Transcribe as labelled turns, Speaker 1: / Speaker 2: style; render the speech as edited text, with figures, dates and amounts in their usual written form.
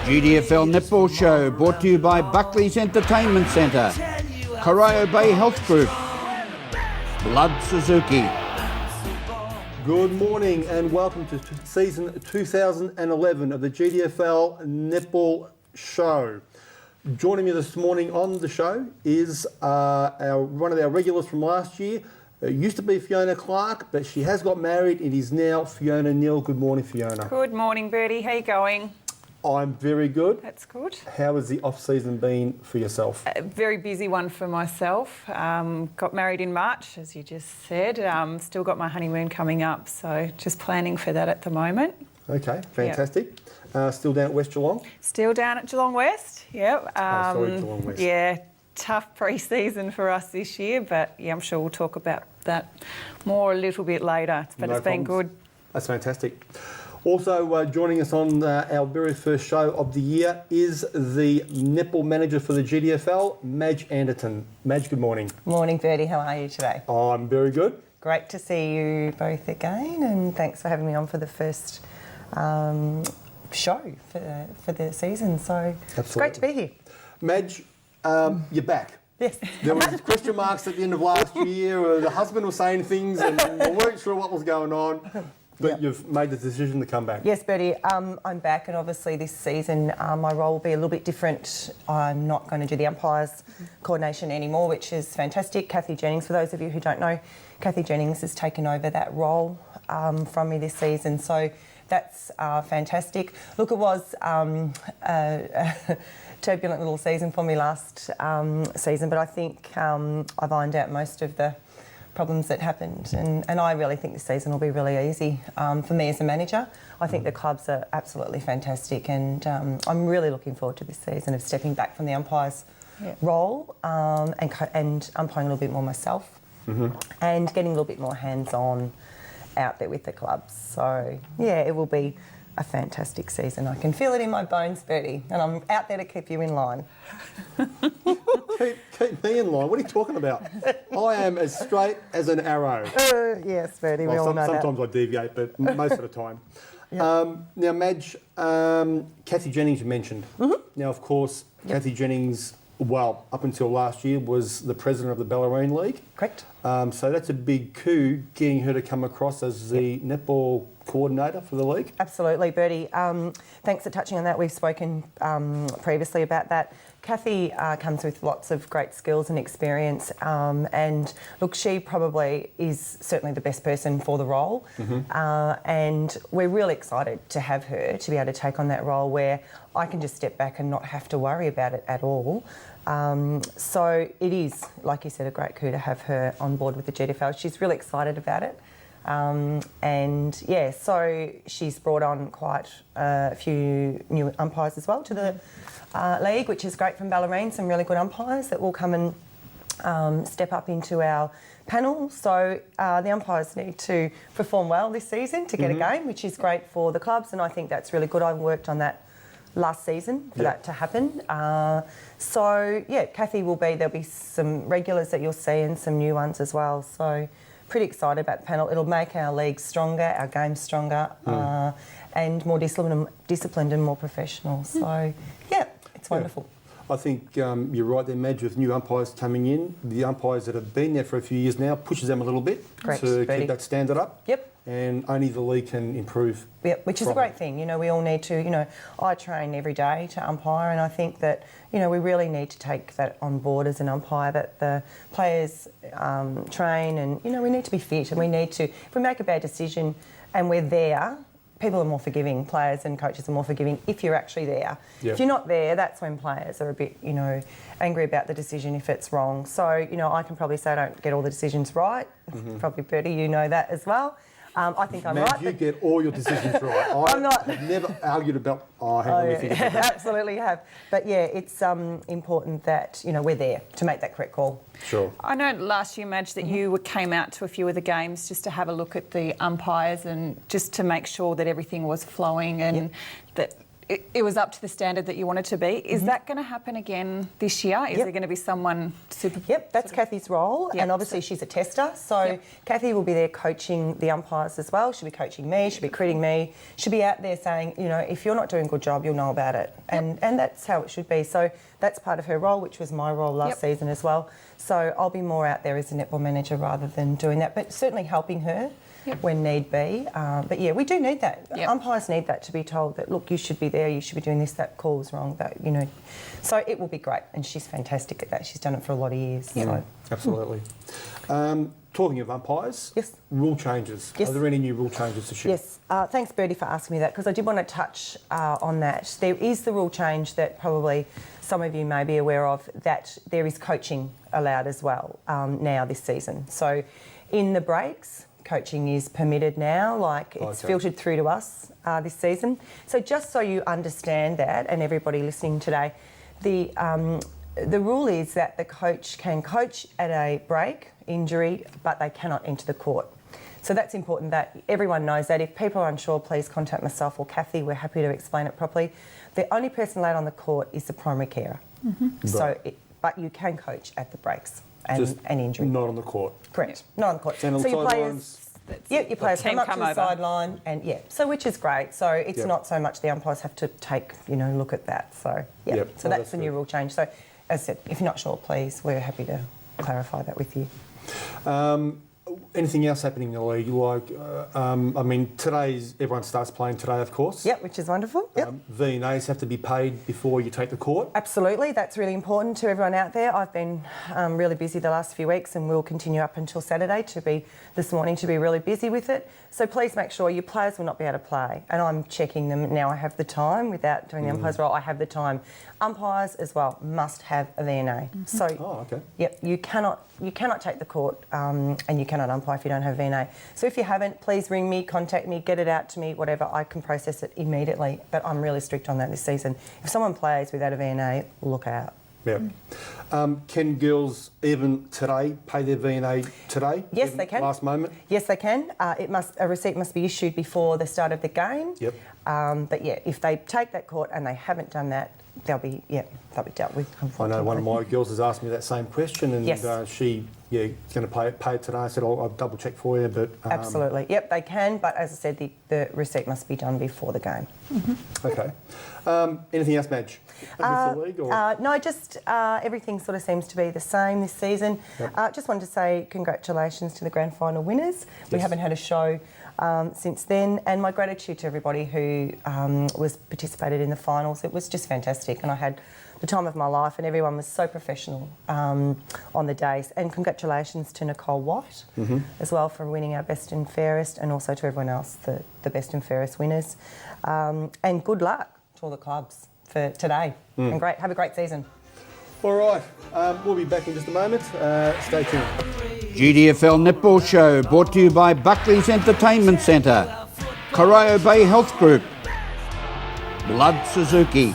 Speaker 1: GDFL Netball Show brought to you by Buckley's Entertainment Centre, Corio Bay Health Group, Blood Suzuki.
Speaker 2: Good morning and welcome to season 2011 of the GDFL Netball Show. Joining me this morning on the show is one of our regulars from last year. It used to be Fiona Clark, but she has got married. It is now Fiona Neal. Good morning, Fiona.
Speaker 3: Good morning, Bertie. How you going?
Speaker 2: I'm very good.
Speaker 3: That's good.
Speaker 2: How has the off-season been for yourself?
Speaker 3: A very busy one for myself. Got married in March, as you just said. Still got my honeymoon coming up, so just planning for that at the moment.
Speaker 2: Okay, fantastic. Yep. Still down at West Geelong?
Speaker 3: Still down at Geelong West, yep.
Speaker 2: Geelong West.
Speaker 3: Yeah, tough pre-season for us this year, but yeah, I'm sure we'll talk about that more a little bit later. But it's been good.
Speaker 2: That's fantastic. Also joining us on our very first show of the year is the netball manager for the GDFL, Madge Anderton. Madge, good morning.
Speaker 4: Morning, Bertie. How are you today?
Speaker 2: I'm very good.
Speaker 4: Great to see you both again, and thanks for having me on for the first show for the season. So
Speaker 2: Absolutely.
Speaker 4: It's great to be here.
Speaker 2: Madge, you're back.
Speaker 4: Yes.
Speaker 2: There was question marks at the end of last year. The husband was saying things and we weren't sure what was going on. But yep. You've made the decision to come back.
Speaker 4: Yes, Bertie. I'm back, and obviously this season my role will be a little bit different. I'm not going to do the umpires coordination anymore, which is fantastic. Kathy Jennings, for those of you who don't know, Kathy Jennings has taken over that role from me this season. So that's fantastic. Look, it was a turbulent little season for me last season, but I think I've ironed out most of the problems that happened, and I really think this season will be really easy for me as a manager. I think the clubs are absolutely fantastic, and I'm really looking forward to this season of stepping back from the umpires role and umpiring a little bit more myself and getting a little bit more hands-on out there with the clubs. So yeah, it will be a fantastic season. I can feel it in my bones, Bertie, and I'm out there to keep you in line.
Speaker 2: Keep me in line? What are you talking about? I am as straight as an arrow.
Speaker 4: Yes, Bertie, we all know that.
Speaker 2: Sometimes I deviate, but most of the time.
Speaker 4: Yep.
Speaker 2: Now, Madge, Kathy Jennings you mentioned. Now, of course, Kathy Jennings, well, up until last year, was the president of the Ballerine League.
Speaker 4: Correct.
Speaker 2: So that's a big coup, getting her to come across as the netball coordinator for the league.
Speaker 4: Absolutely, Bertie. Thanks for touching on that. We've spoken previously about that. Kathy comes with lots of great skills and experience, and look, she probably is certainly the best person for the role, and we're really excited to have her to be able to take on that role where I can just step back and not have to worry about it at all. So it is, like you said, a great coup to have her on board with the GDFL. She's really excited about it. And yeah, so she's brought on quite a few new umpires as well to the league, which is great from Ballerine, some really good umpires that will come and step up into our panel. So the umpires need to perform well this season to get a game, which is great for the clubs, and I think that's really good. I worked on that last season for that to happen. So yeah, Kathy will be, there'll be some regulars that you'll see and some new ones as well. So pretty excited about the panel. It'll make our league stronger, our game stronger, and more disciplined and more professional. So yeah, it's wonderful.
Speaker 2: I think you're right there, Madge, with new umpires coming in. The umpires that have been there for a few years now pushes them a little bit to keep that standard up.
Speaker 4: Yep.
Speaker 2: And only the league can improve.
Speaker 4: Yep, which is a great thing. You know, we all need to, you know, I train every day to umpire, and I think that, you know, we really need to take that on board as an umpire, that the players train, and, you know, we need to be fit, and we need to, if we make a bad decision and we're there, people are more forgiving, players and coaches are more forgiving if you're actually there.
Speaker 2: Yep.
Speaker 4: If you're not there, that's when players are a bit, you know, angry about the decision if it's wrong. So, you know, I can probably say I don't get all the decisions right. Probably, Bertie, you know that as well. I think I'm right.
Speaker 2: You get all your decisions right. I've never argued about, hang on, let me think about that.
Speaker 4: Absolutely have. But yeah, it's important that, you know, we're there to make that correct call.
Speaker 2: Sure.
Speaker 3: I know last year, Madge, that you came out to a few of the games just to have a look at the umpires and just to make sure that everything was flowing and that it was up to the standard that you wanted to be. Is that going to happen again this year? Is there going to be someone super...
Speaker 4: Yep, that's Kathy's role, and obviously she's a tester, so Kathy will be there coaching the umpires as well. She'll be coaching me, she'll be critiquing me, she'll be out there saying, you know, if you're not doing a good job, you'll know about it, and that's how it should be. So that's part of her role, which was my role last season as well. So I'll be more out there as a netball manager rather than doing that, but certainly helping her when need be. But yeah, we do need that. Umpires need that, to be told that, look, you should be there, you should be doing this, that call is wrong, that, you know. So it will be great, and she's fantastic at that. She's done it for a lot of years. So.
Speaker 2: Absolutely. Talking of umpires, rule changes. Are there any new rule changes to share?
Speaker 4: Yes. Thanks, Bertie, for asking me that, because I did want to touch on that. There is the rule change that probably some of you may be aware of, that there is coaching allowed as well now this season. So in the breaks, coaching is permitted now, like it's filtered through to us this season. So just so you understand that, and everybody listening today, the rule is that the coach can coach at a break, injury, but they cannot enter the court. So that's important that everyone knows that. If people are unsure, please contact myself or Kathy. We're happy to explain it properly. The only person allowed on the court is the primary carer. So, but you can coach at the breaks and injury.
Speaker 2: Not on the court.
Speaker 4: Correct. Not on the court.
Speaker 2: So your
Speaker 4: players, your players come up to the sideline, and so which is great. So it's not so much the umpires have to take, you know, look at that. So so that's the new rule change. So as I said, if you're not sure, please, we're happy to clarify that with you.
Speaker 2: Anything else happening in the league? Like, I mean, everyone starts playing today, of course.
Speaker 4: Yep, which is wonderful. Yep.
Speaker 2: V&As have to be paid before you take the court.
Speaker 4: Absolutely, that's really important to everyone out there. I've been really busy the last few weeks, and we'll continue up until Saturday this morning to be really busy with it. So please make sure your players will not be able to play. And I'm checking them now. I have the time without doing the umpire's role. I have the time. Umpires as well must have a V&A. So, you cannot take the court and you cannot umpire if you don't have a V&A. So if you haven't, please ring me, contact me, get it out to me, whatever. I can process it immediately. But I'm really strict on that this season. If someone plays without a V&A, look out.
Speaker 2: Yeah. Can girls even today pay their V&A today?
Speaker 4: Yes, they can.
Speaker 2: Last moment?
Speaker 4: Yes, they can. A receipt must be issued before the start of the game.
Speaker 2: Yep.
Speaker 4: But yeah, if they take that court and they haven't done that, they'll be dealt with.
Speaker 2: I know one of my girls has asked me that same question, and she going to pay it today. I said I'll double check for you, but
Speaker 4: absolutely, yep, they can. But as I said, the receipt must be done before the game.
Speaker 2: Okay. Anything else, Madge? With the league, or?
Speaker 4: No, just everything sort of seems to be the same this season. Just wanted to say congratulations to the grand final winners. We haven't had a show since then, and my gratitude to everybody who was participated in the finals. It was just fantastic, and I had the time of my life, and everyone was so professional on the days. And congratulations to Nicole White as well for winning our best and fairest, and also to everyone else, the best and fairest winners. And good luck to all the clubs for today. And have a great season.
Speaker 2: All right, we'll be back in just a moment. Stay tuned.
Speaker 1: GDFL Netball Show brought to you by Buckley's Entertainment Centre, Corio Bay Health Group, Blood Suzuki,